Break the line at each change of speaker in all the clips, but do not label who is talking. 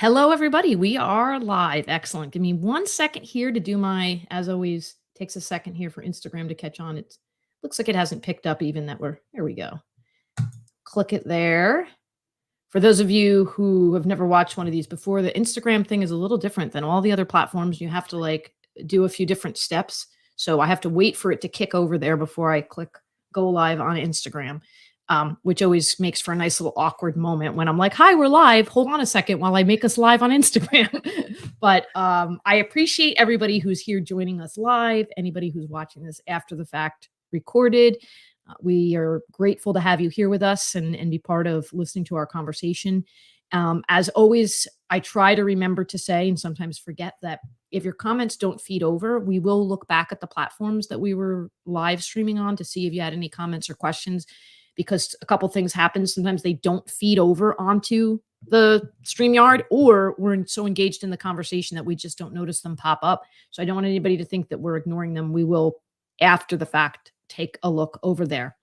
Hello, everybody. We are live. Excellent. Give me 1 second here to do my, as always, takes a second here for Instagram to catch on. It looks like it hasn't picked up even that there we go. Click it there. For those of you who have never watched one of these before, the Instagram thing is a little different than all the other platforms. You have to do a few different steps. So I have to wait for it to kick over there before I click go live on Instagram. Which always makes for a nice little awkward moment when I'm like, hi, we're live. Hold on a second while I make us live on Instagram. But I appreciate everybody who's here joining us live, anybody who's watching this after the fact recorded. We are grateful to have you here with us and be part of listening to our conversation. As always, I try to remember to say, and sometimes forget, that if your comments don't feed over, we will look back at the platforms that we were live streaming on to see if you had any comments or questions, because a couple things happen. Sometimes they don't feed over onto the StreamYard, or we're so engaged in the conversation that we just don't notice them pop up. So I don't want anybody to think that we're ignoring them. We will, after the fact, take a look over there.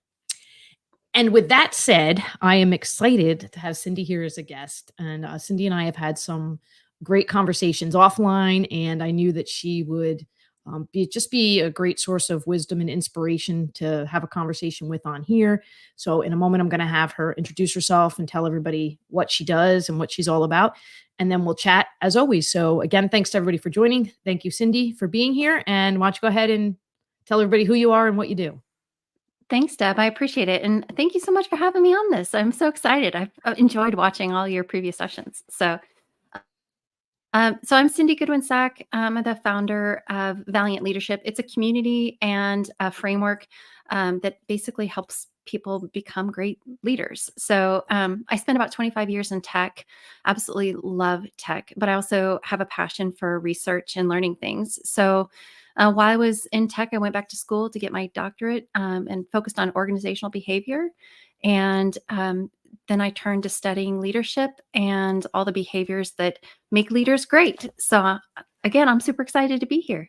And with that said, I am excited to have Cindy here as a guest. And Cindy and I have had some great conversations offline, and I knew that she would be a great source of wisdom and inspiration to have a conversation with on here. So in a moment, I'm going to have her introduce herself and tell everybody what she does and what she's all about. And then we'll chat as always. So again, thanks to everybody for joining. Thank you, Cindy, for being here. And why don't you go ahead and tell everybody who you are and what you do.
Thanks, Deb. I appreciate it. And thank you so much for having me on this. I'm so excited. I've enjoyed watching all your previous sessions. So I'm Cindy Goodwin-Sak. I'm the founder of Valiant Leadership. It's a community and a framework that basically helps people become great leaders. So I spent about 25 years in tech, absolutely love tech, but I also have a passion for research and learning things. So while I was in tech, I went back to school to get my doctorate and focused on organizational behavior. And then I turned to studying leadership and all the behaviors that make leaders great. So again, I'm super excited to be here.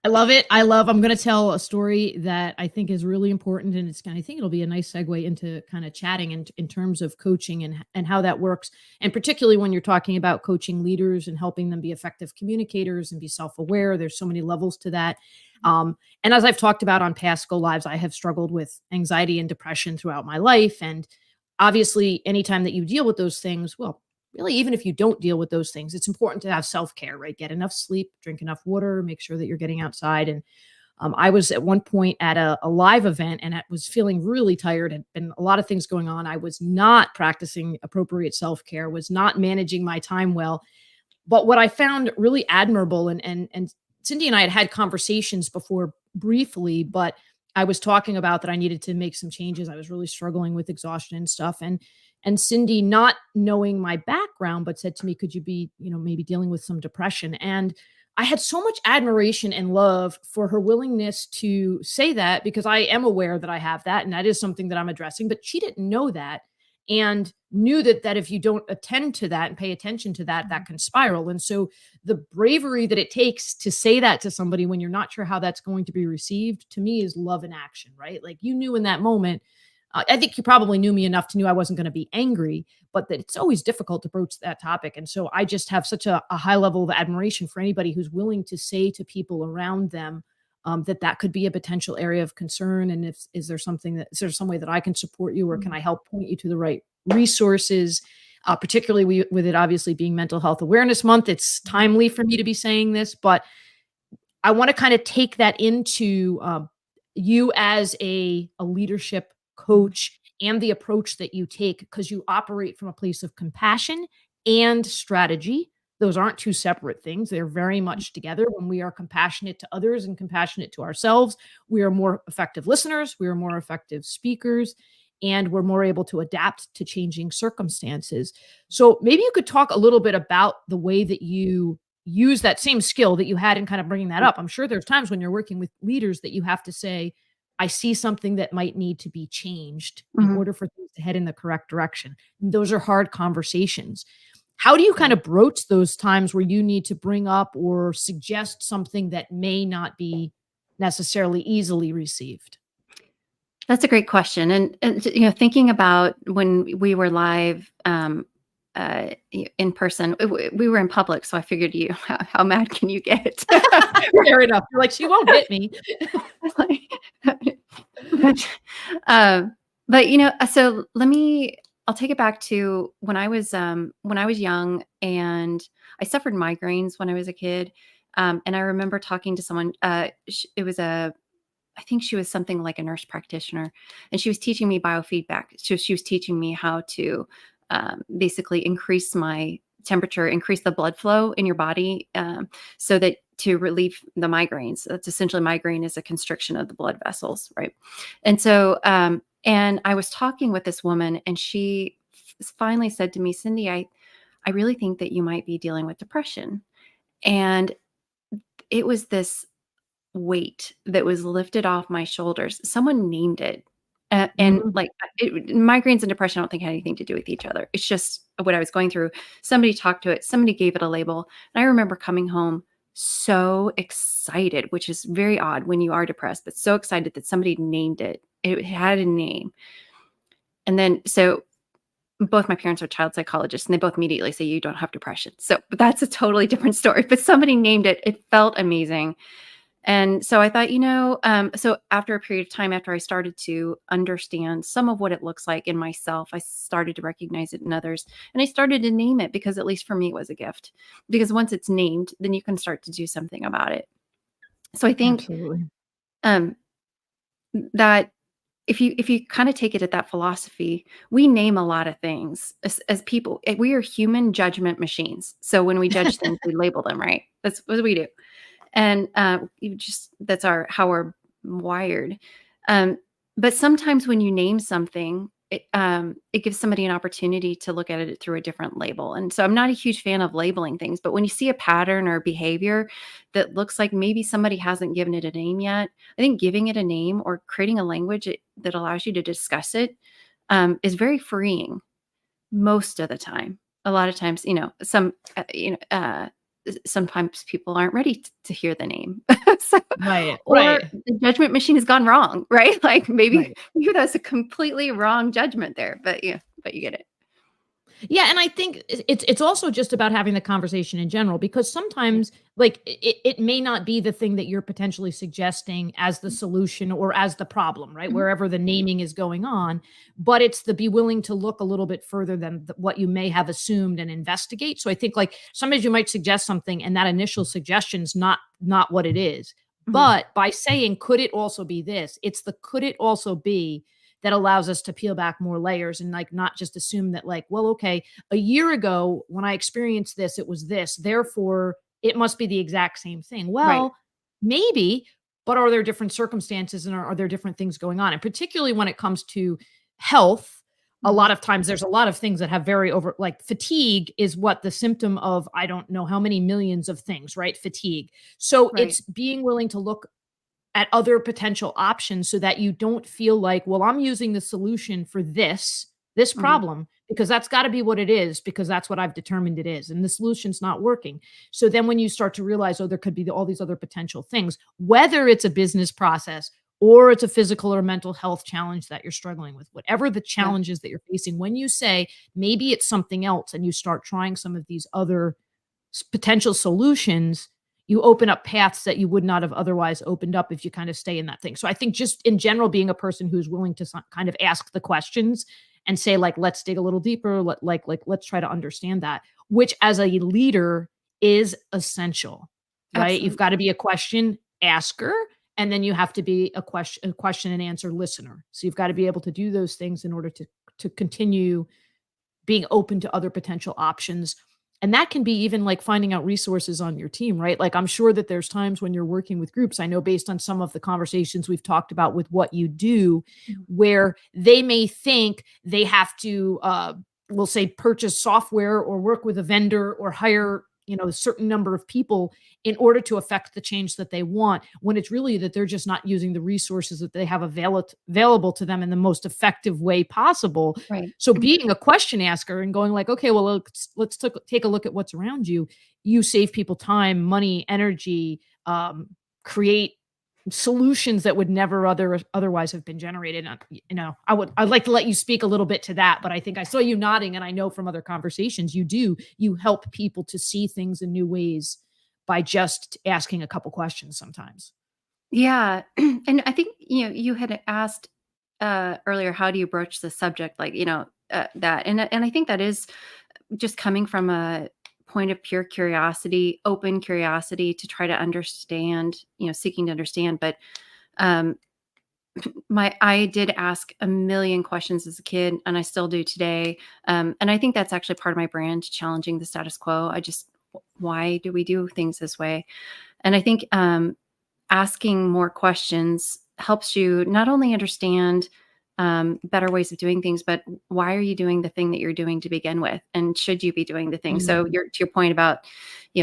I love it. I'm going to tell a story that I think is really important, and I think it'll be a nice segue into kind of chatting in terms of coaching and how that works. And particularly when you're talking about coaching leaders and helping them be effective communicators and be self-aware, there's so many levels to that. And as I've talked about on past Go Lives, I have struggled with anxiety and depression throughout my life. And obviously, anytime that you deal with those things, well, really, even if you don't deal with those things, it's important to have self-care, right? Get enough sleep, drink enough water, make sure that you're getting outside. And I was at one point at a live event, and I was feeling really tired. Had been a lot of things going on. I was not practicing appropriate self-care, was not managing my time well. But what I found really admirable, and Cindy and I had conversations before briefly, but I was talking about that I needed to make some changes. I was really struggling with exhaustion and stuff. And Cindy, not knowing my background, but said to me, could you be, maybe dealing with some depression? And I had so much admiration and love for her willingness to say that, because I am aware that I have that, and that is something that I'm addressing, but she didn't know that, and knew that if you don't attend to that and pay attention to that, that can spiral. And so the bravery that it takes to say that to somebody when you're not sure how that's going to be received, to me, is love in action, right? Like, you knew in that moment, I think you probably knew me enough to know I wasn't going to be angry, but that it's always difficult to broach that topic. And so I just have such a high level of admiration for anybody who's willing to say to people around them that could be a potential area of concern. And is there some way that I can support you, or can I help point you to the right resources? Particularly with it obviously being Mental Health Awareness Month, it's timely for me to be saying this, but I want to kind of take that into you as a leadership coach and the approach that you take, because you operate from a place of compassion and strategy. Those aren't two separate things. They're very much together. When we are compassionate to others and compassionate to ourselves, we are more effective listeners, we are more effective speakers, and we're more able to adapt to changing circumstances. So maybe you could talk a little bit about the way that you use that same skill that you had in kind of bringing that up. I'm sure there's times when you're working with leaders that you have to say, I see something that might need to be changed in order for things to head in the correct direction. And those are hard conversations. How do you kind of broach those times where you need to bring up or suggest something that may not be necessarily easily received?
That's a great question. And thinking about when we were live in person. We were in public, so I figured how mad can you get?
Fair enough. You're like, she won't hit me.
Like, but, but so I'll take it back to when I was young and I suffered migraines when I was a kid. And I remember talking to someone, it was I think she was something like a nurse practitioner, and she was teaching me biofeedback. She was teaching me how to basically increase my temperature, increase the blood flow in your body, so that to relieve the migraines. That's essentially, migraine is a constriction of the blood vessels, right? And so, and I was talking with this woman, and she finally said to me, Cindy, I really think that you might be dealing with depression. And it was this weight that was lifted off my shoulders. Someone named it. And
Mm,
like migraines and depression, I don't think had anything to do with each other. It's just what I was going through. Somebody talked to it, somebody gave it a label. And I remember coming home so excited, which is very odd when you are depressed, but so excited that somebody named it. It had a name. And then, so both my parents are child psychologists, and they both immediately say, you don't have depression. So that's a totally different story, but somebody named it. It felt amazing. And so I thought, so after a period of time, after I started to understand some of what it looks like in myself, I started to recognize it in others, and I started to name it, because at least for me, it was a gift, because once it's named, then you can start to do something about it. So I think,
absolutely.
um, that if you kind of take it at that philosophy, we name a lot of things as people. We are human judgment machines. So when we judge things, we label them, right? That's what we do. And that's how we're wired. Um, but sometimes when you name something, it gives somebody an opportunity to look at it through a different label. And so I'm not a huge fan of labeling things, but when you see a pattern or behavior that looks like maybe somebody hasn't given it a name yet, I think giving it a name or creating a language that allows you to discuss it, is very freeing most of the time. A lot of times, sometimes people aren't ready to hear the name. So,
Right,
or
right,
the judgment machine has gone wrong, right? Like maybe
right.
that's a completely wrong judgment there, but yeah, but you get it.
Yeah, and I think it's also just about having the conversation in general, because
Right.
sometimes, like, it may not be the thing that you're potentially suggesting as the solution or as the problem, right?
Mhm.
Wherever the naming is going on, but it's the be willing to look a little bit further than what you may have assumed and investigate. So I think, like, sometimes you might suggest something and that initial suggestion's not what it is.
Mhm.
But by saying, could it also be this? It's the could it also be that allows us to peel back more layers and, like, not just assume that, like, well, okay, a year ago when I experienced this, it was this, therefore it must be the exact same thing.
Right.
Well, maybe, but are there different circumstances, and are there different things going on? And particularly when it comes to health, a
Mhm.
lot of times there's a lot of things that have very over, like, fatigue is what the symptom of, I don't know how many millions of things, right? Fatigue. So
Right.
it's being willing to look at other potential options so that you don't feel like, well, I'm using the solution for this
Mhm.
problem because that's got to be what it is, because that's what I've determined it is, and the solution's not working. So then when you start to realize, oh, there could be all these other potential things, whether it's a business process or it's a physical or mental health challenge that you're struggling with, whatever the
Yeah.
challenge is that you're facing, when you say maybe it's something else and you start trying some of these other potential solutions, you open up paths that you would not have otherwise opened up if you kind of stay in that thing. So I think just in general, being a person who's willing to kind of ask the questions and say, like, let's dig a little deeper, let's try to understand that, which as a leader is essential, right? You've
Absolutely.
got to be a question asker, and then you have to be a question and answer listener. So you've got to be able to do those things in order to continue being open to other potential options. And that can be even like finding out resources on your team, right? Like, I'm sure that there's times when you're working with groups. I know, based on some of the conversations we've talked about with what you do,
Mhm.
where they may think they have to, we'll say, purchase software or work with a vendor or hire, a certain number of people in order to affect the change that they want, when it's really that they're just not using the resources that they have available to them in the most effective way possible.
Right.
So being a question asker and going like, okay, well, let's take a look at what's around you. You save people time, money, energy, create solutions that would never otherwise have been generated. I'd like to let you speak a little bit to that, but I think I saw you nodding, and I know from other conversations you help people to see things in new ways by just asking a couple questions sometimes.
Yeah. And I think, you had asked earlier, how do you broach the subject? Like, that. And I think that is just coming from a point of pure curiosity, open curiosity to try to understand, seeking to understand. But um, I did ask a million questions as a kid, and I still do today. And I think that's actually part of my brand, challenging the status quo. Why do we do things this way? And I think asking more questions helps you not only understand better ways of doing things, but why are you doing the thing that you're doing to begin with? And should you be doing the thing?
Mm.
So to your point about,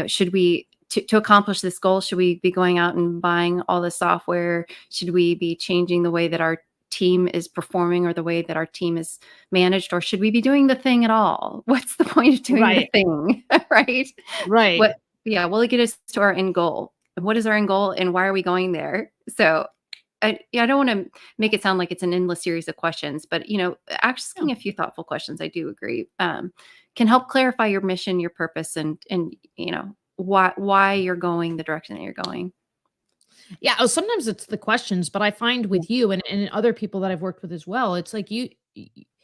should we, to accomplish this goal, should we be going out and buying all the software? Should we be changing the way that our team is performing or the way that our team is managed? Or should we be doing the thing at all? What's the point of doing the
Right.
thing? Right?
Right.
What, yeah, will it get us to our end goal? What is our end goal and why are we going there? So I don't want to make it sound like it's an endless series of questions, but
Yeah.
asking a few thoughtful questions, I do agree, can help clarify your mission, your purpose, and why you're going the direction that you're going.
Yeah, sometimes it's the questions, but I find
Yeah.
with you and other people that I've worked with as well, it's like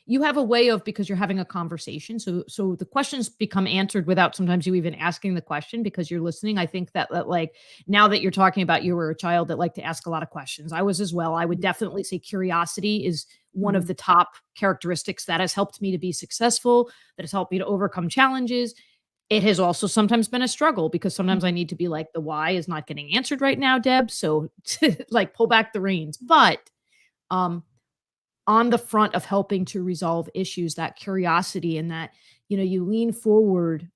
you have a way of, because you're having a conversation, so the questions become answered without sometimes you even asking the question because you're listening. I think that like now that you're talking about you were a child that liked to ask a lot of questions. I was as well. I would definitely say curiosity is one of
Mhm.
the top characteristics that has helped me to be successful, that has helped me to overcome challenges. It has also sometimes been a struggle because sometimes I
Mhm.
need to be like, "The why is not getting answered right now, Deb, so to, like, pull back the reins." But, um, on the front of helping to resolve issues, that curiosity and that, you lean forward,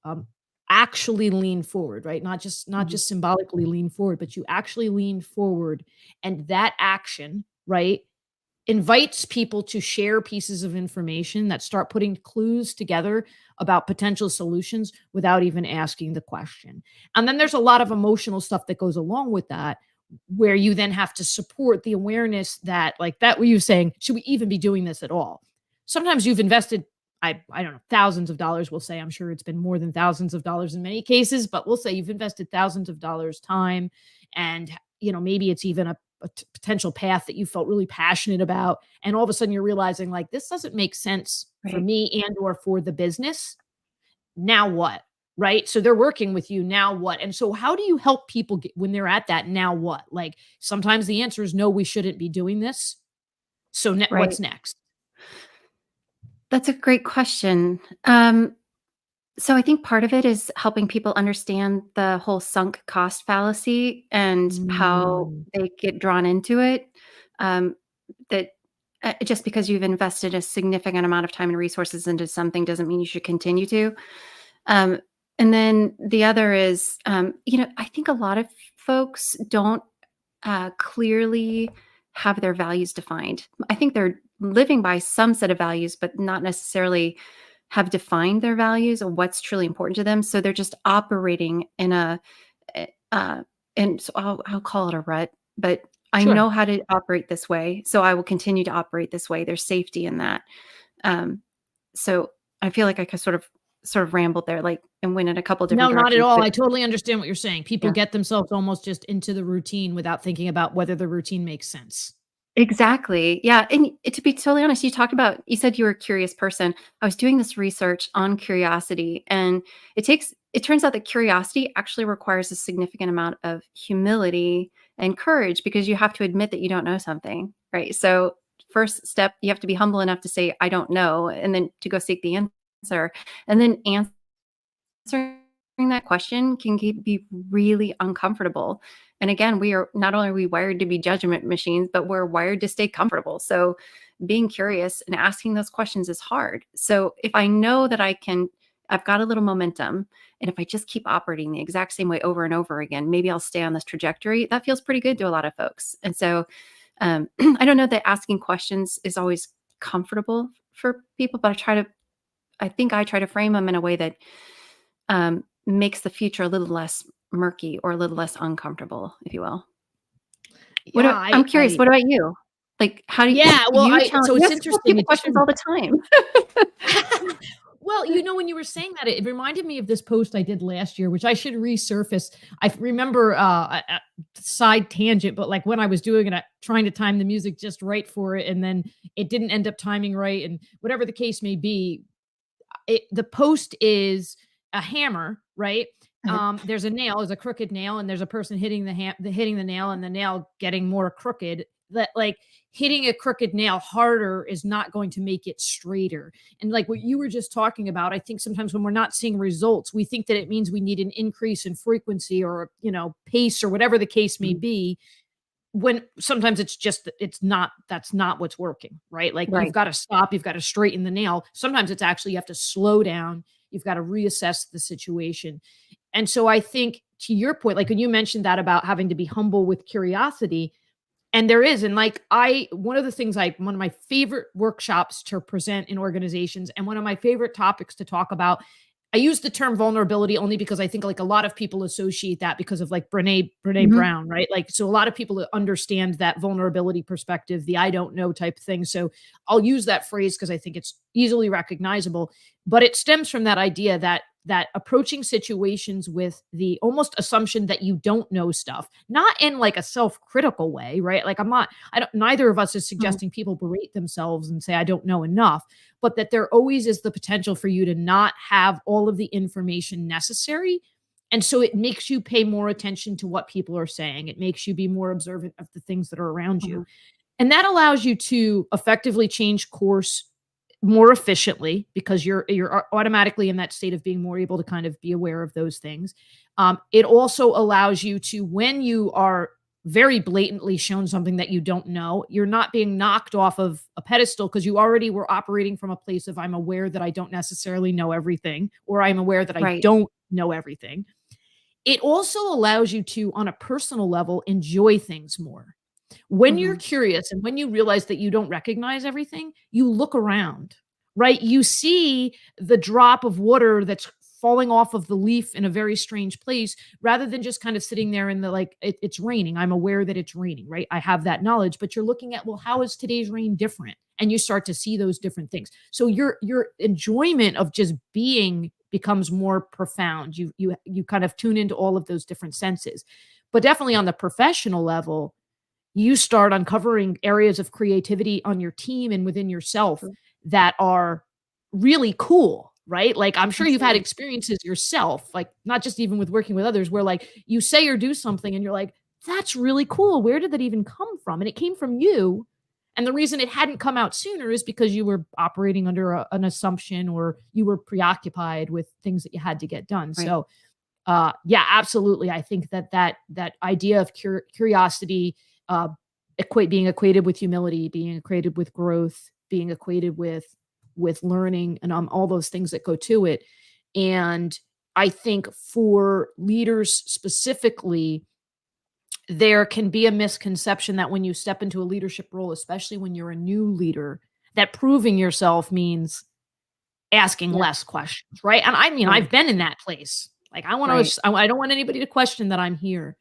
actually lean forward, right? Not
Mhm.
just symbolically lean forward, but you actually lean forward, and that action, right, invites people to share pieces of information that start putting clues together about potential solutions without even asking the question. And then there's a lot of emotional stuff that goes along with that, where you then have to support the awareness that, like that, what you're saying, should we even be doing this at all? Sometimes you've invested, I don't know, thousands of dollars. We'll say, I'm sure it's been more than thousands of dollars in many cases, but we'll say you've invested thousands of dollars time, and maybe it's even a potential path that you felt really passionate about, and all of a sudden you're realizing like this doesn't make sense for
Right.
me and or for the business. Now what? Right? So they're working with you. Now what? And so how do you help people get, when they're at that now what? Like sometimes the answer is no, we shouldn't be doing this. So
Right.
what's next?
That's a great question. So I think part of it is helping people understand the whole sunk cost fallacy and how
Mm,
they get drawn into it. Um, that just because you've invested a significant amount of time and resources into something doesn't mean you should continue to. Um, and then the other is, I think a lot of folks don't clearly have their values defined. I think they're living by some set of values, but not necessarily have defined their values or what's truly important to them. So they're just operating in eh, and so I'll call it a rut, but I
sure.
know how to operate this way. So I will continue to operate this way. There's safety in that. Um, so I feel like I could sort of rambled there, like, and went in a couple different
No, not at
directions,
all.
but
I totally understand what you're saying. People
yeah.
get themselves almost just into the routine without thinking about whether the routine makes sense.
Exactly. Yeah, and to be totally honest, you said you were a curious person. I was doing this research on curiosity, and it turns out that curiosity actually requires a significant amount of humility and courage because you have to admit that you don't know something, right? So, first step, you have to be humble enough to say I don't know and then to go seek the answer. And then answering that question be really uncomfortable. And again, we are not only are we wired to be judgment machines, but we're wired to stay comfortable. So being curious and asking those questions is hard. So if I know that I've got a little momentum, and if I just keep operating the exact same way over and over again, maybe I'll stay on this trajectory. That feels pretty good to a lot of folks. And so I don't know that asking questions is always comfortable for people, but I think I try to frame them in a way that makes the future a little less murky or a little less uncomfortable, if you will.
Yeah,
I'm curious, what about you? Like, how do
yeah, well,
you
I
challenge
so
you
it's
ask
interesting,
people
it just
questions all the time.
Well, when you were saying that, it reminded me of this post I did last year, which I should resurface. I remember, a side tangent, but, like, when I was doing it, trying to time the music just right for it, and then it didn't end up timing right, and whatever the case may be, the post is a hammer, right?
Uh-huh.
There's a nail, there's a crooked nail, and there's a person hitting hitting the nail, and the nail getting more crooked. That like hitting a crooked nail harder is not going to make it straighter. And like what you were just talking about, I think sometimes when we're not seeing results, we think that it means we need an increase in frequency or pace or whatever the case may
Mhm.
be, when sometimes it's just it's not that's not what's working, right? Like you've
Right.
got to stop, you've got to straighten the nail. Sometimes it's actually you have to slow down, you've got to reassess the situation. And so I think to your point, like when you mentioned that about having to be humble with curiosity, and there is, and like one of the things one of my favorite workshops to present in organizations, and one of my favorite topics to talk about, I use the term vulnerability only because I think like a lot of people associate that because of like Brene
Mhm.
Brown, right? Like, so a lot of people understand that vulnerability perspective, the I don't know type thing. So I'll use that phrase because I think it's easily recognizable, but it stems from that idea that approaching situations with the almost assumption that you don't know stuff, not in like a self-critical way, right? Like I don't neither of us is
Mhm.
suggesting people berate themselves and say I don't know enough, but that there always is the potential for you to not have all of the information necessary. And so it makes you pay more attention to what people are saying. It makes you be more observant of the things that are around you.
Mhm.
And that allows you to effectively change course more efficiently because you're automatically in that state of being more able to kind of be aware of those things. It also allows you to, when you are very blatantly shown something that you don't know, you're not being knocked off of a pedestal because you already were operating from a place of I'm aware that I don't necessarily know everything, or I'm aware that I
Right.
don't know everything. It also allows you to, on a personal level, enjoy things more. When you're
Mhm.
curious and when you realize that you don't recognize everything, you look around, right? You see the drop of water that's falling off of the leaf in a very strange place rather than just kind of sitting there in the like it's raining. I'm aware that it's raining, right? I have that knowledge, but you're looking at, well, how is today's rain different? And you start to see those different things. So your enjoyment of just being becomes more profound. You kind of tune into all of those different senses. But definitely on the professional level, you start uncovering areas of creativity on your team and within yourself
True.
that are really cool, right? Like, I'm sure you've had
Absolutely.
experiences yourself, like, not just even with working with others, where, like, you say or do something and you're like, "That's really cool. Where did that even come from?" And it came from you, and the reason it hadn't come out sooner is because you were operating under an assumption or you were preoccupied with things that you had to get done.
Right.
So, yeah, absolutely. I think that idea of curiosity, uh, being equated with humility, being equated with growth, being equated with learning, and all those things that go to it. And I think for leaders specifically, there can be a misconception that when you step into a leadership role, especially when you're a new leader, that proving yourself means asking
Yeah.
less questions, right? And I mean,
Right.
I've been in that place. Like,
Right.
I don't want anybody to question that I'm here.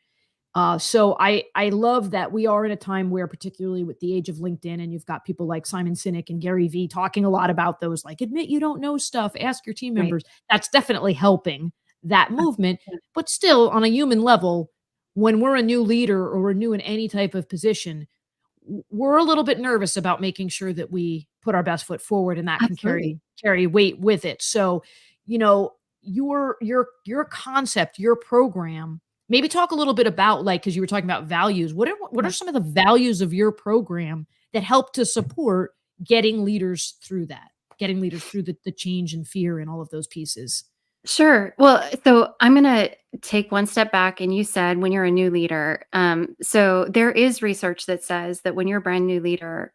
So I love that we are in a time where, particularly with the age of LinkedIn, and you've got people like Simon Sinek and Gary Vee talking a lot about those, like, admit you don't know stuff, ask your team
Right.
members. That's definitely helping that
Uh,
movement.
yeah.
But still, on a human level, when we're a new leader or we're new in any type of position, we're a little bit nervous about making sure that we put our best foot forward, and that can
Absolutely.
carry weight with it. So, you know, your concept, your program, maybe talk a little bit about, like, because you were talking about values. What are
Yeah.
some of the values of your program that help to support getting leaders through that? Getting leaders through the change and fear and all of those pieces.
Sure. Well, so I'm going to take one step back. And you said when you're a new leader, so there is research that says that when you're a brand new leader,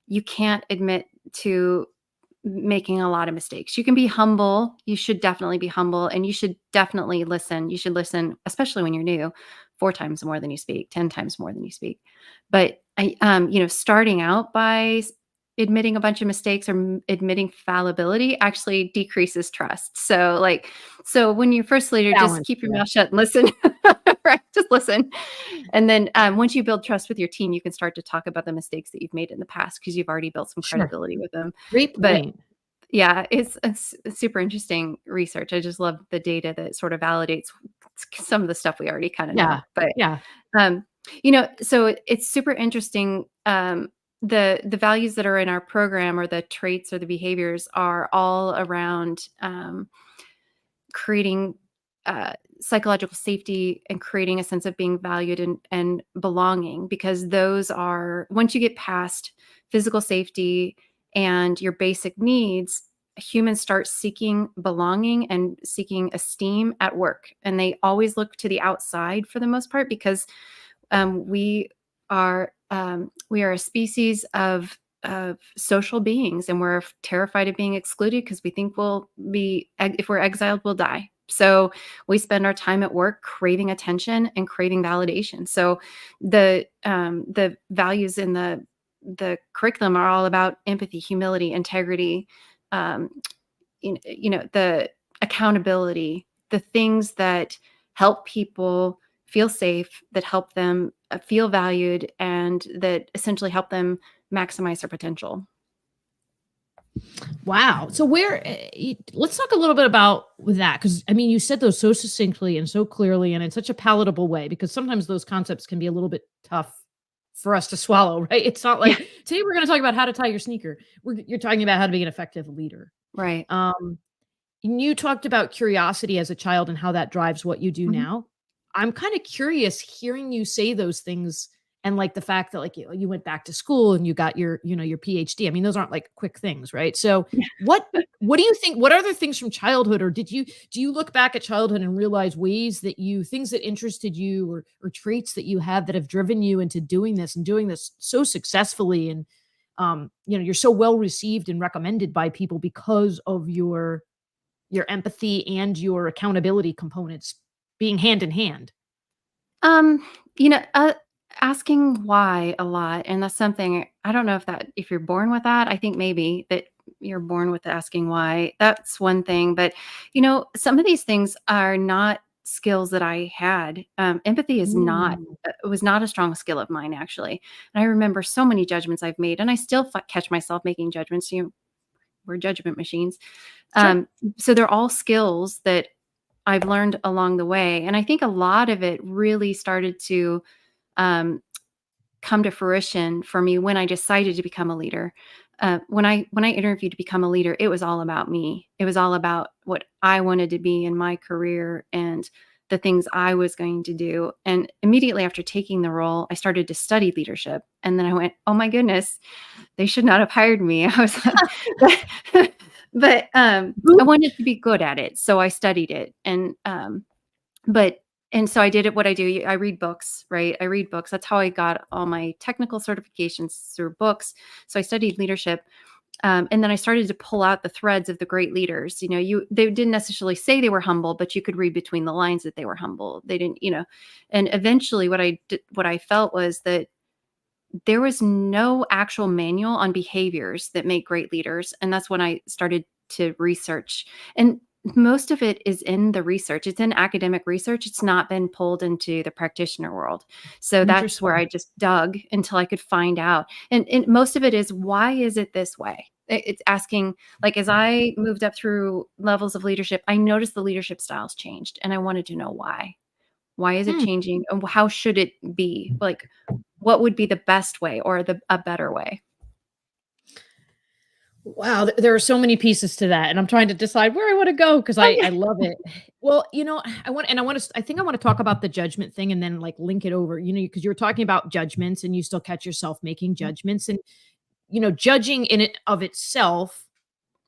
you can't admit to making a lot of mistakes. You can be humble. You should definitely be humble, and you should definitely listen. You should listen, especially when you're new, 4 times more than you speak, 10 times more than you speak. But starting out by admitting a bunch of mistakes or admitting fallibility actually decreases trust. So when you're first leader, just
Balance,
keep your
yeah.
mouth shut and listen. Right. Just listen. And then once you build trust with your team, you can start to talk about the mistakes that you've made in the past because you've already built some
Sure.
credibility with them.
Great
But
point.
yeah, it's super interesting research. I just love the data that sort of validates some of the stuff we already kind of
Yeah.
know. But
Yeah.
um, so it's super interesting. The values that are in our program, or the traits or the behaviors, are all around creating psychological safety and creating a sense of being valued and belonging, because those are, once you get past physical safety and your basic needs, humans start seeking belonging and seeking esteem at work, and they always look to the outside for the most part, because we are a species of social beings, and we're terrified of being excluded because we think we'll be, if we're exiled, we'll die. So we spend our time at work craving attention and craving validation. So the values in the curriculum are all about empathy, humility, integrity, um, the accountability, the things that help people feel safe, that help them feel valued, and that essentially help them maximize their potential.
Wow. So let's talk a little bit about that, because I mean, you said those so succinctly and so clearly and in such a palatable way, because sometimes those concepts can be a little bit tough for us to swallow, right? It's not
Yeah.
like today we're going to talk about how to tie your sneaker. You're talking about how to be an effective leader.
Right.
Um, and you talked about curiosity as a child and how that drives what you do
Mhm.
now. I'm kind of curious hearing you say those things, and like the fact that like you went back to school and you got your, your PhD. I mean, those aren't like quick things, right? So
Yeah.
what do you think, what other things from childhood, or do you look back at childhood and realize ways that things that interested you, or traits that you have that have driven you into doing this and doing this so successfully, and you're so well received and recommended by people because of your empathy and your accountability components being hand in hand.
Um, you know, uh, Asking why a lot, and that's something, I don't know if you're born with that. I think maybe that you're born with asking why. That's one thing, but some of these things are not skills that I had. Empathy is not
Mm,
was not a strong skill of mine, actually. And I remember so many judgments I've made, and I still catch myself making judgments. We're judgment machines.
sure.
Um, so they're all skills that I've learned along the way. And I think a lot of it really started to um, come to fruition for me when I decided to become a leader. When I interviewed to become a leader, it was all about me. It was all about what I wanted to be in my career and the things I was going to do. And immediately after taking the role, I started to study leadership. And then I went, oh my goodness, they should not have hired me. I was but I wanted to be good at it. So I studied it. But and so I did it what I do. I read books, right? I read books. That's how I got all my technical certifications, through books. So I studied leadership. And then I started to pull out the threads of the great leaders. They didn't necessarily say they were humble, but you could read between the lines that they were humble. They didn't, and eventually what I felt was that there was no actual manual on behaviors that make great leaders. And that's when I started to research. And most of it is in the research. It's in academic research. It's not been pulled into the practitioner world. So that's where
Interesting.
I just dug until I could find out. And most of it is, why is it this way? It's asking, like, as I moved up through levels of leadership, I noticed the leadership styles changed, and I wanted to know why. Why is it
Hmm.
changing? And how should it be? Like, what would be the best way, or a better way?
Wow, there are so many pieces to that, and I'm trying to decide where I want to go because
Oh,
I
yeah.
love it. Well, I think I want to talk about the judgment thing and then like link it over, because you were talking about judgments and you still catch yourself making judgments, and judging in it of itself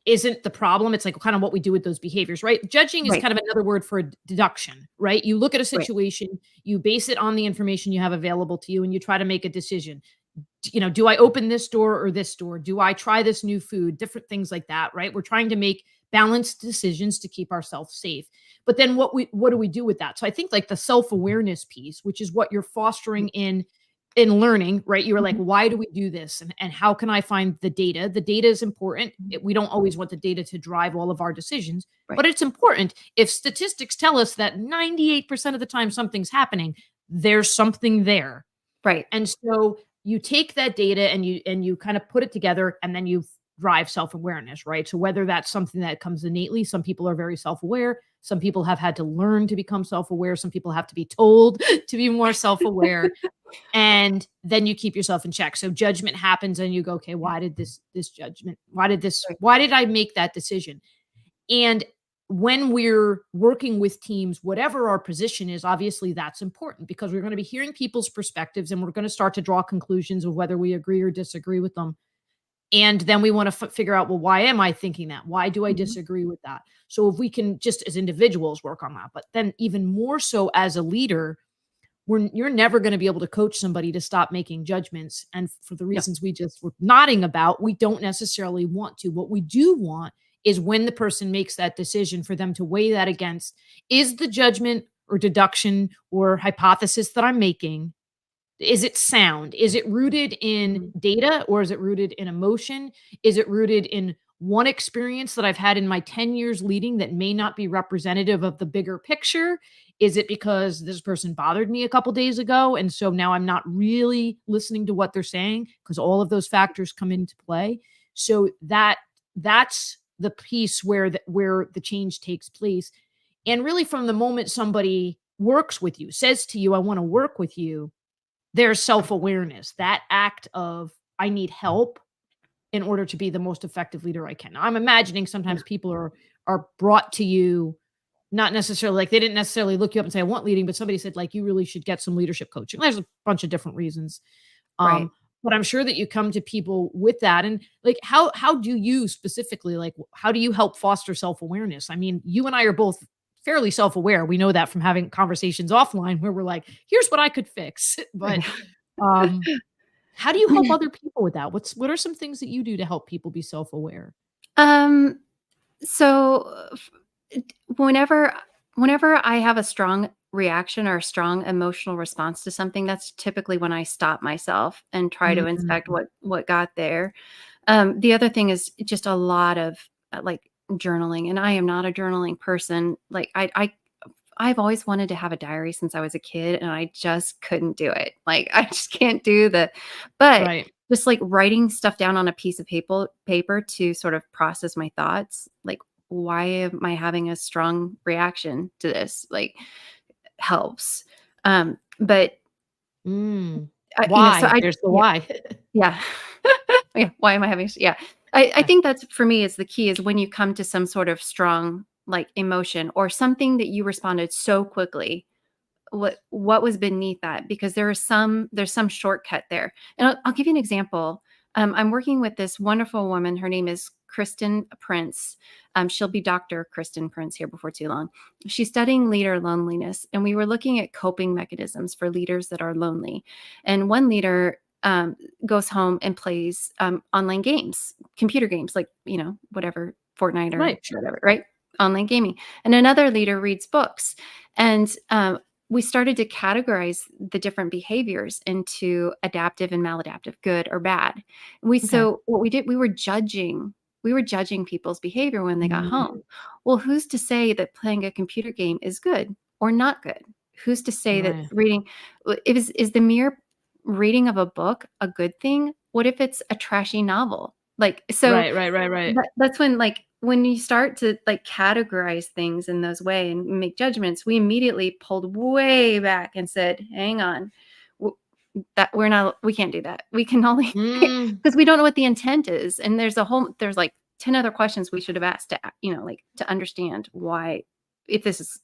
isn't the problem. It's like kind of what we do with those behaviors, right? Judging is
Right,
kind of another word for deduction, right? You look at a
right.
situation, you base it on the information you have available to you, and you try to make a decision. Do I open this door or this door? Do I try this new food? Different things like that, right? We're trying to make balanced decisions to keep ourselves safe. But then what do we do with that? So I think like the self-awareness piece, which is what you're fostering in in learning, right? You were like,
Mhm.
why do we do this? And how can I find the data? The data is important.
Mhm.
We don't always want the data to drive all of our decisions,
Right.
but it's important. If statistics tell us that 98% of the time something's happening, there's something there.
Right.
And so you take that data and you kind of put it together and then you drive self-awareness, right? So whether that's something that comes innately, some people are very self-aware, some people have had to learn to become self-aware, some people have to be told to be more self-aware, and then you keep yourself in check. So judgment happens and you go, okay,
Yeah.
why did this judgment? Why did this
Right.
why did I make that decision? And when we're working with teams, whatever our position is, obviously that's important because we're going to be hearing people's perspectives and we're going to start to draw conclusions of whether we agree or disagree with them. And then we want to figure out, well, why am I thinking that? Why do I
Mhm.
disagree with that? So if we can just as individuals work on that, but then even more so as a leader, you're never going to be able to coach somebody to stop making judgments. And for the
No.
reasons we just were nodding about, we don't necessarily want to. What we do want is when the person makes that decision for them to weigh that against, is the judgment or deduction or hypothesis that I'm making, is it sound? Is it rooted in
Mhm.
data or is it rooted in emotion? Is it rooted in one experience that I've had in my 10 years leading that may not be representative of the bigger picture? Is it because this person bothered me a couple days ago and so now I'm not really listening to what they're saying because all of those factors come into play. So that's the piece where the change takes place. And really from the moment somebody works with you, says to you, I want to work with you, there's self-awareness, that act of, "I need help in order to be the most effective leader I can." Now, I'm imagining
Yeah.
sometimes people are brought to you, not necessarily like, they didn't necessarily look you up and say, "I want leading," but somebody said, like, "You really should get some leadership coaching." There's a bunch of different reasons.
Right.
But I'm sure that you come to people with that, and, like, how do you specifically, like, how do you help foster self-awareness? I mean, you and I are both fairly self-aware. We know that from having conversations offline where we're like, "Here's what I could fix." But, um, how do you help other people with that? What are some things that you do to help people be self-aware?
Um, so whenever I have a strong reaction or a strong emotional response to something, that's typically when I stop myself and try to inspect
Mm,
what got there. The other thing is just a lot of like journaling, and I am not a journaling person. Like I've always wanted to have a diary since I was a kid, and I just couldn't do it. Like, I just can't do but
right.
just, like, writing stuff down on a piece of paper to sort of process my thoughts, like, why am I having a strong reaction to this? Like, helps. But,
Mm.
so
Why? There's the why.
yeah. Yeah, why am I having yeah. I
Yeah.
think that's for me is the key is when you come to some sort of strong, like, emotion or something that you responded so quickly, what was beneath that, because there's some shortcut there. And I'll give you an example. I'm working with this wonderful woman. Her name is Kristen Prince. She'll be Dr. Kristen Prince here before too long. She's studying leader loneliness, and we were looking at coping mechanisms for leaders that are lonely. And one leader goes home and plays online games, computer games, like whatever, Fortnite or
Right, sure.
whatever, right? Online gaming. And another leader reads books. And we started to categorize the different behaviors into adaptive and maladaptive, good or bad.
Okay.
So what we did, we were judging people's behavior when they got
Mm,
home. Well, who's to say that playing a computer game is good or not good? Who's to say that
right.
reading is the mere reading of a book a good thing? What if it's a trashy novel? Like, so
Right, right, right, right.
that's when, like, when you start to, like, categorize things in those way and make judgments, we immediately pulled way back and said, "Hang on, w that we can't do that. We can only"
Mm,
because we don't know what the intent is, and there's, like, 10 other questions we should have asked to like, to understand why if this is,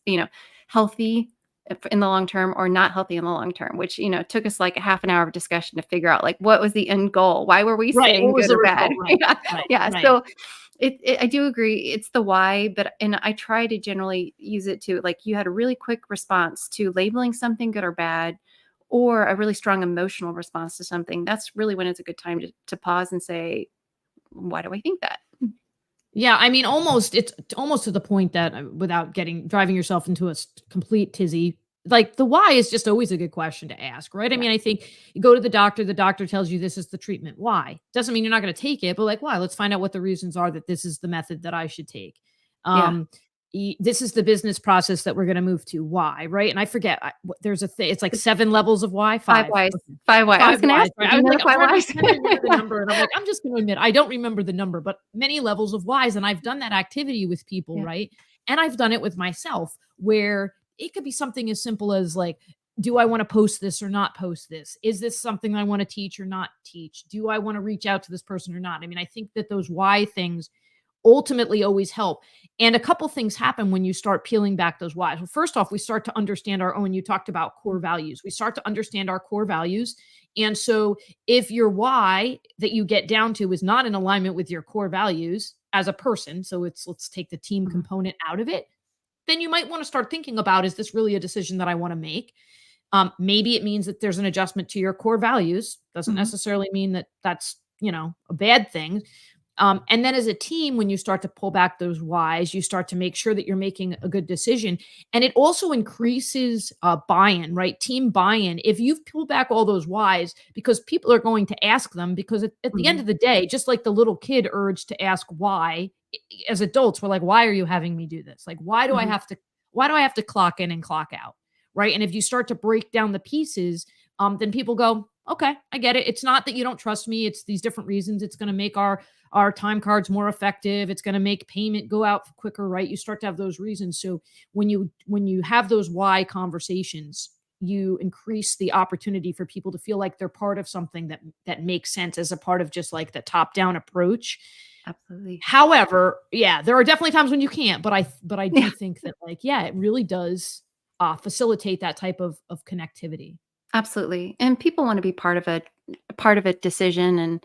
healthy if in the long term or not healthy in the long term, which, took us, like, a half an hour of discussion to figure out, like, what was the end goal? Why were we
right, what
saying
was
good
the
or bad?
result? Right,
Yeah,
right,
yeah,
right.
so I do agree, it's the why, but and I try to generally use it to like, you had a really quick response to labeling something good or bad, or a really strong emotional response to something. That's really when it's a good time to pause and say, "Why do I think that?"
Yeah, I mean, almost it's almost to the point that, without getting driving yourself into a complete tizzy, like the why is just always a good question to ask, right? I
Yeah.
mean, I think you go to the doctor tells you this is the treatment. Why? Doesn't mean you're not going to take it, but like, why? Let's find out what the reasons are that this is the method that I should take.
Yeah.
Um, this is the business process that we're going to move to. Why? Right? And I forget. There's a thing. It's like 7 levels of why.
Five
Five.
whys.
Okay.
5 why. I was
Five
gonna
whys.
ask
Right?
you, do
I
you
was
know
like,
the 5
I'm
whys?
trying to remember the number, and I'm like, I'm just going to admit I don't remember the number, but many levels of whys, and I've done that activity with people,
Yeah.
right? And I've done it with myself, where it could be something as simple as like, do I want to post this or not post this? Is this something I want to teach or not teach? Do I want to reach out to this person or not? I mean, I think that those why things ultimately always help. And a couple things happen when you start peeling back those whys. Well, first off, we start to understand our own. You talked about core values. We start to understand our core values. And so if your why that you get down to is not in alignment with your core values as a person, so let's take the team
Mhm.
component out of it, then you might want to start thinking about, is this really a decision that I want to make? Maybe it means that there's an adjustment to your core values. Doesn't
Mhm.
necessarily mean that that's, a bad thing. And then as a team, when you start to pull back those whys, you start to make sure that you're making a good decision. And it also increases buy-in, right? Team buy-in. If you've pulled back all those whys, because people are going to ask them, because at the end
Mhm.
of the day, just like the little kid urge to ask why, as adults, we're like, why are you having me do this? Like,
Mhm.
why do I have to clock in and clock out? Right. And if you start to break down the pieces, then people go, okay, I get it. It's not that you don't trust me. It's these different reasons. It's going to make our time cards more effective. It's going to make payment go out quicker, right? You start to have those reasons. So when you have those why conversations, you increase the opportunity for people to feel like they're part of something that makes sense, as a part of just like the top down approach.
Absolutely.
However, yeah, there are definitely times when you can't, but I do
Yeah.
think that, like, yeah, it really does facilitate that type of connectivity.
Absolutely. And people want to be part of a decision,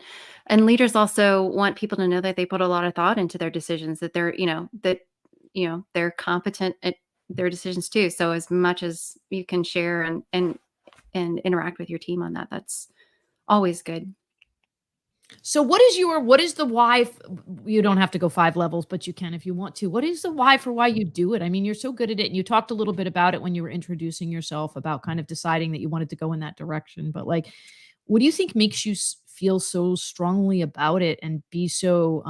and leaders also want people to know that they put a lot of thought into their decisions, that they're competent at their decisions too. So as much as you can share and interact with your team on that, that's always good.
So what is the why you don't have to go 5 levels, but you can if you want to. What is the why for why you do it? I mean, you're so good at it, and you talked a little bit about it when you were introducing yourself, about kind of deciding that you wanted to go in that direction, but, like, what do you think makes you feel so strongly about it and be so,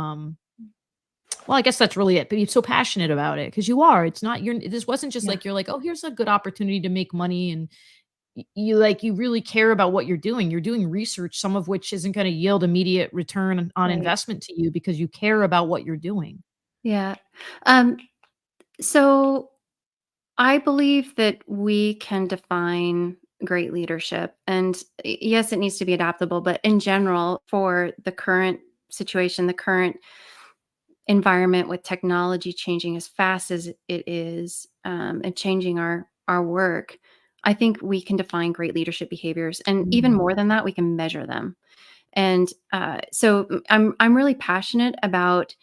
well, I guess that's really it, but you're so passionate about it, because you are. It's not you're this wasn't just
Yeah.
like you're like, "Oh, here's a good opportunity to make money," and you really care about what you're doing. You're doing research, some of which isn't going to yield immediate return on
Right.
investment to you, because you care about what you're doing.
Yeah. Um, so I believe that we can define great leadership. And yes, it needs to be adaptable, but in general, for the current situation, the current environment with technology changing as fast as it is, and changing our work, I think we can define great leadership behaviors. And even
Mm.
more than that, we can measure them. And I'm really passionate about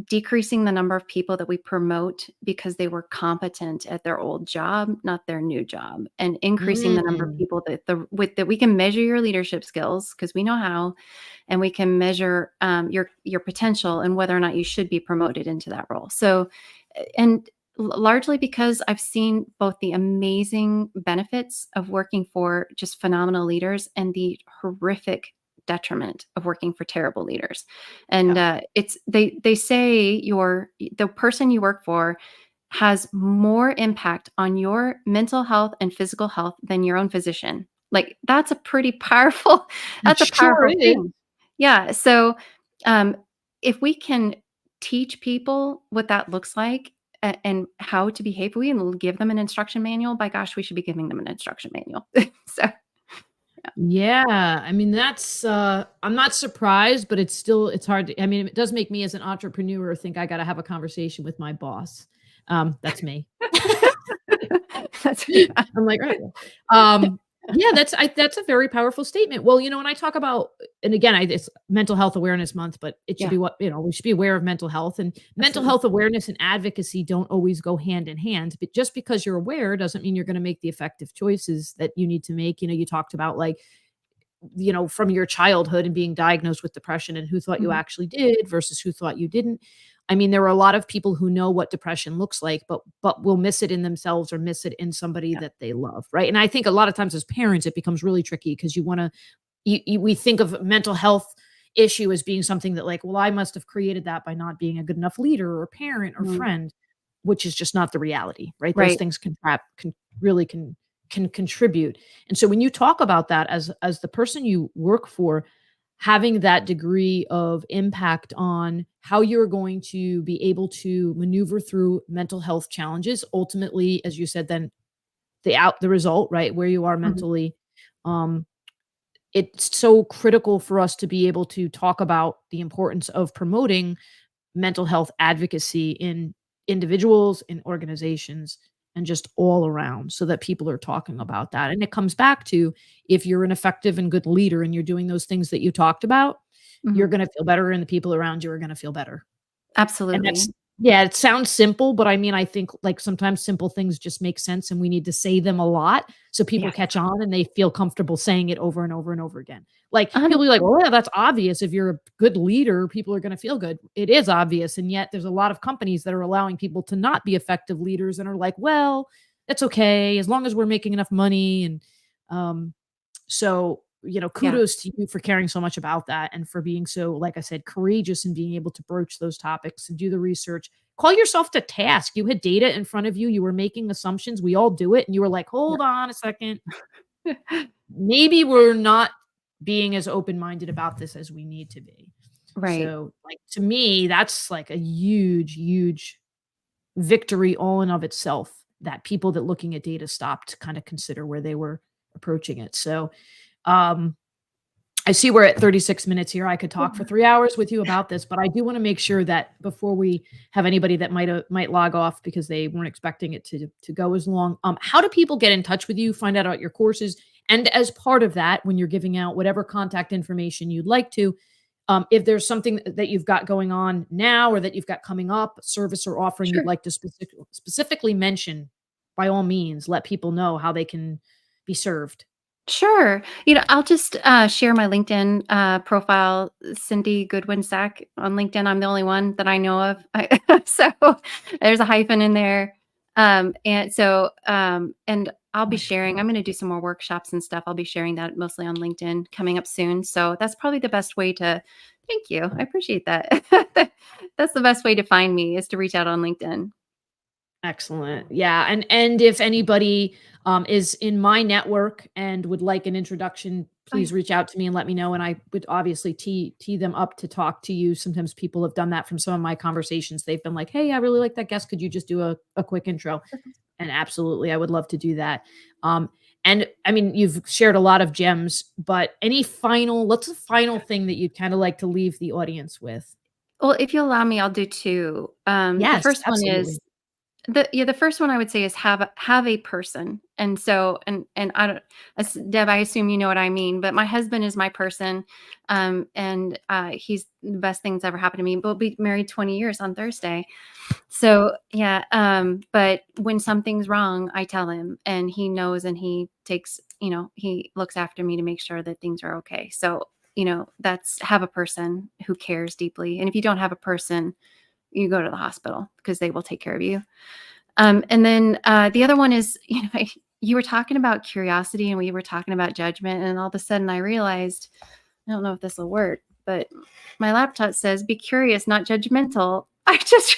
decreasing the number of people that we promote because they were competent at their old job, not their new job, and increasing the number of
Mm.
people that we can measure your leadership skills, because we know how, and we can measure your potential and whether or not you should be promoted into that role. So, and largely because I've seen both the amazing benefits of working for just phenomenal leaders and the horrific detriment of working for terrible leaders. And
Yeah.
it's they say the person you work for has more impact on your mental health and physical health than your own physician. Like, that's a pretty powerful
It
that's a
sure
powerful
is.
thing. Yeah. So um, if we can teach people what that looks like, and how to behave, we can give them an instruction manual. By gosh, we should be giving them an instruction manual. So yeah.
Yeah, I mean, that's, I'm not surprised, but it's hard to, I mean, it does make me as an entrepreneur think I gotta have a conversation with my boss. That's me.
That's yeah.
I'm like, "Oh, yeah." Yeah, that's a very powerful statement. Well, when I talk about, and again, it's Mental Health Awareness Month, but it should
Yeah,
be we should be aware of mental health, and mental
absolutely.
health awareness and advocacy don't always go hand in hand, but just because you're aware doesn't mean you're gonna make the effective choices that you need to make. You talked about, like, from your childhood and being diagnosed with depression, and who thought you
Mhm.
actually did versus who thought you didn't. I mean, there are a lot of people who know what depression looks like, but will miss it in themselves or miss it in somebody
Yeah.
that they love, right? And I think a lot of times as parents, it becomes really tricky because you want to we think of mental health issue as being something that like, well, I must have created that by not being a good enough leader or parent or
Mhm.
friend, which is just not the reality, right? Those
Right.
things can really can contribute. And so when you talk about that as the person you work for, having that degree of impact on how you're going to be able to maneuver through mental health challenges, ultimately, as you said, then the result, right, where you are
Mhm.
mentally, um, it's so critical for us to be able to talk about the importance of promoting mental health advocacy in individuals, in organizations, and just all around so that people are talking about that. And it comes back to if you're an effective and good leader and you're doing those things that you talked about, you're
Mhm.
going to feel better and the people around you are going to feel better. And that's
Absolutely.
yeah, it sounds simple, but I mean, I think, like, sometimes simple things just make sense, and we need to say them a lot so people
Yeah.
catch on and they feel comfortable saying it over and over and over again. Like, people be like,
100%.
"Well, yeah, that's obvious. If you're a good leader, people are gonna feel good." It is obvious, and yet there's a lot of companies that are allowing people to not be effective leaders and are like, "Well, that's okay as long as we're making enough money," and, um so,
Yeah.
kudos to you for caring so much about that and for being so, like I said, courageous and being able to broach those topics and do the research. Call yourself to task. You had data in front of you. You were making assumptions. We all do it. And you were like,
Yeah.
hold on a second. Maybe we're not being as open minded about this as we need to be.
Right.
So, like, to me, that's like a huge, huge victory all in of itself that people that looking at data stopped to kind of consider where they were approaching it. So, um, I see we're at 36 minutes here. I could talk for 3 hours with you about this, but I do wanna make sure that before we have anybody that might log off because they weren't expecting it to go as long, how do people get in touch with you, find out about your courses? And as part of that, when you're giving out whatever contact information you'd like to, if there's something that you've got going on now or that you've got coming up, service or offering you'd
Sure.
like to specifically mention, by all means, let people know how they can be served.
Sure. I'll just share my LinkedIn profile, Cindy Goodwin-Sak on LinkedIn. I'm the only one that I know of. So there's a hyphen in there. And I'll be sharing, I'm going to do some more workshops and stuff. I'll be sharing that mostly on LinkedIn coming up soon. So that's probably the best way to, thank you. I appreciate that. That's the best way to find me is to reach out on LinkedIn.
Excellent. Yeah, and if anybody, is in my network and would like an introduction,
Oh, yeah.
please reach out to me and let me know, and I would obviously tee them up to talk to you. Sometimes people have done that from some of my conversations. They've been like, "Hey, I really like that guest. Could you just do a quick intro?" And absolutely, I would love to do that. Um, and I mean, you've shared a lot of gems, but any final what's the final thing that you'd kinda like to leave the audience with?
Well, if you allow me, I'll do two. The
Yes,
first one is
absolutely.
the first one I would say is have a person. And so and I don't Deb, I assume you know what I mean, but my husband is my person. And he's the best thing that's ever happened to me. We'll be married 20 years on Thursday. So yeah, but when something's wrong, I tell him and he knows and he takes, he looks after me to make sure that things are okay. So, that's have a person who cares deeply. And if you don't have a person, you go to the hospital because they will take care of you. And then the other one is, you were talking about curiosity and we were talking about judgment. And all of a sudden I realized, I don't know if this will work, but my laptop says, be curious, not judgmental. I just,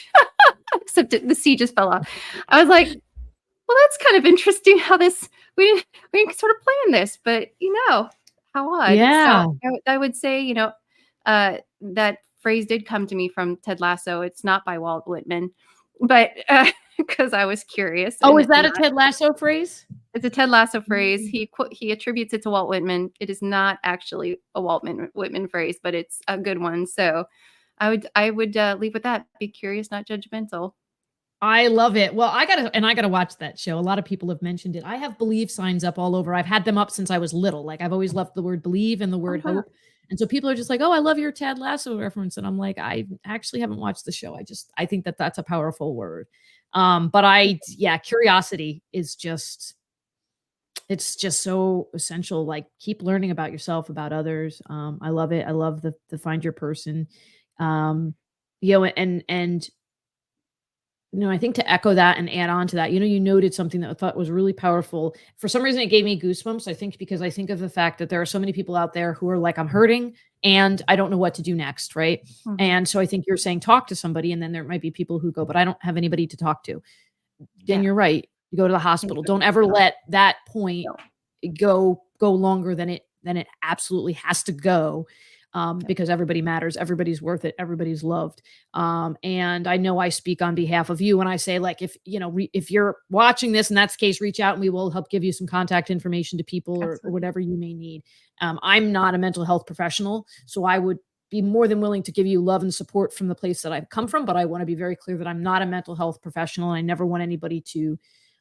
except the C just fell off. I was like, well, that's kind of interesting how we didn't sort of plan this, but how odd. So
Yeah.
I would say, that phrase did come to me from Ted Lasso. It's not by Walt Whitman, but because I was curious,
Oh,
and
is
it's
that a
not.
Ted Lasso phrase?
It's a Ted Lasso phrase.
Mm.
He attributes it to Walt Whitman. It is not actually a Whitman phrase, but it's a good one. So I would leave with that. Be curious, not judgmental.
I love it. Well, I gotta watch that show. A lot of people have mentioned it. I have believe signs up all over. I've had them up since I was little. Like, I've always loved the word believe and the
Oh
word
wow.
hope. And so people are just like, "Oh, I love your Ted Lasso reference." And I'm like, "I actually haven't watched the show. I think that that's a powerful word." But yeah, curiosity is just it's just so essential. Like, keep learning about yourself, about others. I love it. I love the find your person. Um and I think to echo that and add on to that, you noted something that I thought was really powerful. For some reason, it gave me goosebumps. I think because I think of the fact that there are so many people out there who are like, I'm hurting and I don't know what to do next. Right.
Mhm.
And so I think you're saying talk to somebody, and then there might be people who go, but I don't have anybody to talk to. Then
Yeah.
you're right. You go to the
Things
hospital.
go to
Don't
the
ever
hospital.
let that point
No.
go longer than it absolutely has to go,
Yep.
because everybody matters, everybody's worth it, everybody's loved. And I know I speak on behalf of you when I say, like, if you're watching this and that's the case, reach out and we will help give you some contact information to people, or
Absolutely.
whatever you may need. I'm not a mental health professional, so I would be more than willing to give you love and support from the place that I've come from, but I want to be very clear that I'm not a mental health professional. I never want anybody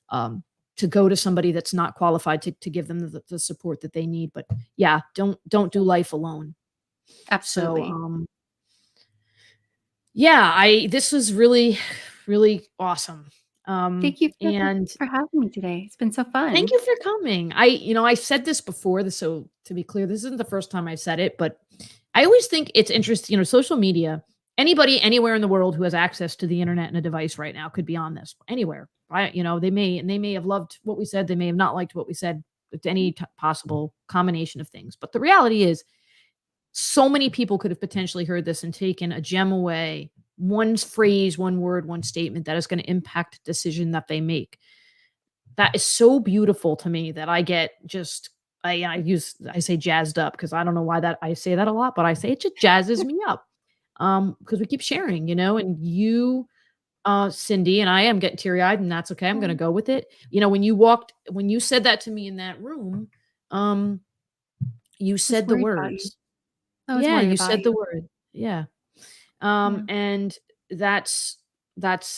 um, to go to somebody that's not qualified to give them the support that they need. But yeah, don't do life alone. So,
Absolutely.
yeah, I this was really, really awesome.
Thank you
And
for having me today. It's been so
thank
fun.
you for coming. I said this before, so to be clear, this isn't the first time I said it, but I always think it's interesting, social media, anybody anywhere in the world who has access to the internet and a device right now could be on this anywhere. Right? They may have loved what we said, they may have not liked what we said. It's any possible combination of things. But the reality is, so many people could have potentially heard this and taken a gem away, one phrase, one word, one statement that is going to impact a decision that they make. That is so beautiful to me that I get just I say jazzed up because I don't know why that I say that a lot, but I say it just jazzes me up. Because we keep sharing, and you, Cindy, and I am getting teary-eyed, and that's okay. I'm gonna
Oh,
go with it. When you said that to me in that room, um, you
I was
said the
worried about you.
words.
I was
Yeah,
worried
you
about
said
you.
the word. Yeah.
Yeah.
And that's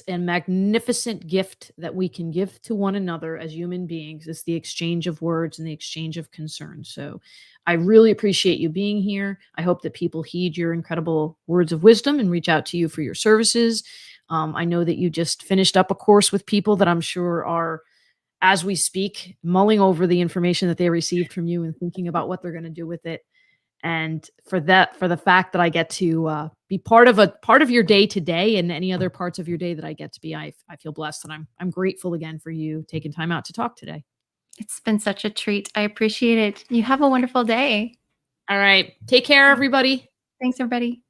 a magnificent gift that we can give to one another as human beings, is the exchange of words and the exchange of concern. So I really appreciate you being here. I hope that people heed your incredible words of wisdom and reach out to you for your services. I know that you just finished up a course with people that I'm sure are, as we speak, mulling over the information that they received from you and thinking about what they're going to do with it. And for the fact that I get to, be part of your day today and any other parts of your day that I get to be, I feel blessed, and I'm grateful again for you taking time out to talk today.
It's been such a treat. I appreciate it. You have a wonderful day.
All right. Take care, everybody.
Thanks, everybody.